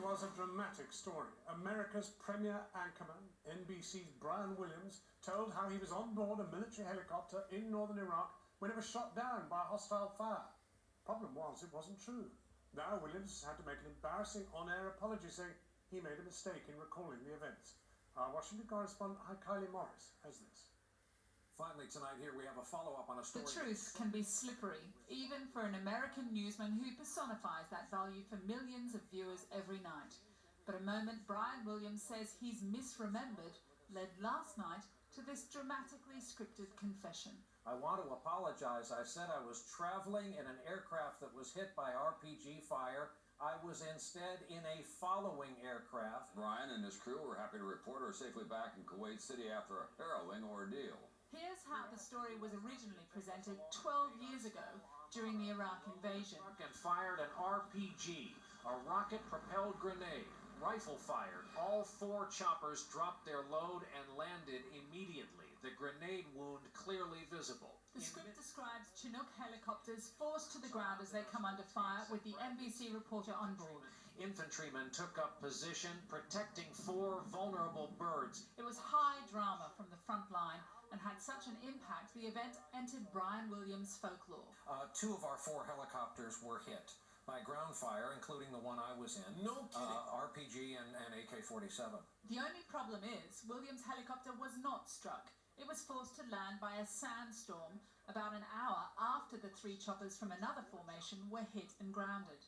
was a dramatic story. America's premier anchorman, NBC's Brian Williams, told how he was on board a military helicopter in northern Iraq when it was shot down by a hostile fire. Problem was, it wasn't true. Now Williams had to make an embarrassing on-air apology, saying he made a mistake in recalling the events. Our Washington correspondent, Kylie Morris, has this. Finally tonight here we have a follow-up on a story. The truth can be slippery, even for an American newsman who personifies that value for millions of viewers every night. But a moment Brian Williams says he's misremembered led last night to this dramatically scripted confession. I want to apologize. I said I was traveling in an aircraft that was hit by RPG fire. I was instead in a following aircraft. Brian and his crew were happy to report her safely back in Kuwait City after a harrowing ordeal. Here's how the story was originally presented 12 years ago during the Iraq invasion. And fired an RPG, a rocket-propelled grenade. Rifle fired. All 4 choppers dropped their load and landed immediately. The grenade wound clearly visible. The script describes Chinook helicopters forced to the ground as they come under fire with the NBC reporter on board. Infantrymen took up position, protecting 4 vulnerable birds. It was high drama from the front line and had such an impact the event entered Brian Williams' folklore. 2 of our 4 helicopters were hit by ground fire, including the one I was in. No kidding. RPG and AK-47. The only problem is Williams' helicopter was not struck. It was forced to land by a sandstorm about an hour after the 3 choppers from another formation were hit and grounded.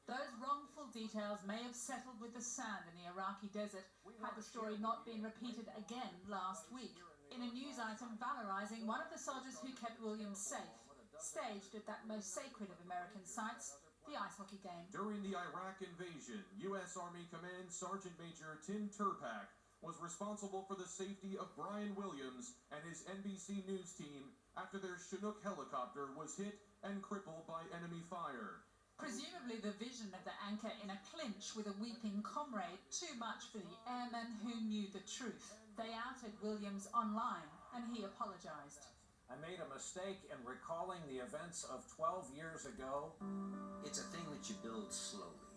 Those wrongful details may have settled with the sand in the Iraqi desert had the story not been repeated again last week in a news item valorizing one of the soldiers who kept Williams safe, staged at that most sacred of American sites, the ice hockey game. During the Iraq invasion, U.S. Army Command Sergeant Major Tim Turpak was responsible for the safety of Brian Williams and his NBC News team after their Chinook helicopter was hit and crippled by enemy fire. Presumably the vision of the anchor in a clinch with a weeping comrade too much for the airmen who knew the truth. They outed Williams online and he apologized. I made a mistake in recalling the events of 12 years ago. It's a thing that you build slowly,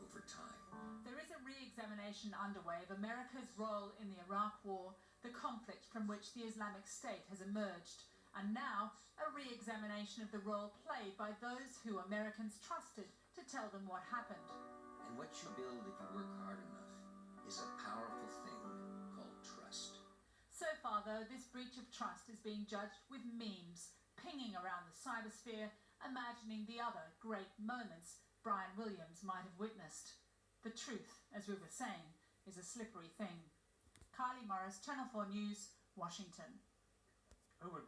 over time. There is a re-examination underway of America's role in the Iraq War, the conflict from which the Islamic State has emerged, and now a re-examination of the role played by those who Americans trusted to tell them what happened. And what you build if you work hard enough is a powerful thing called trust. So far, though, this breach of trust is being judged with memes, pinging around the cybersphere, imagining the other great moments Brian Williams might have witnessed. The truth, as we were saying, is a slippery thing. Kylie Morris, Channel 4 News, Washington. Who would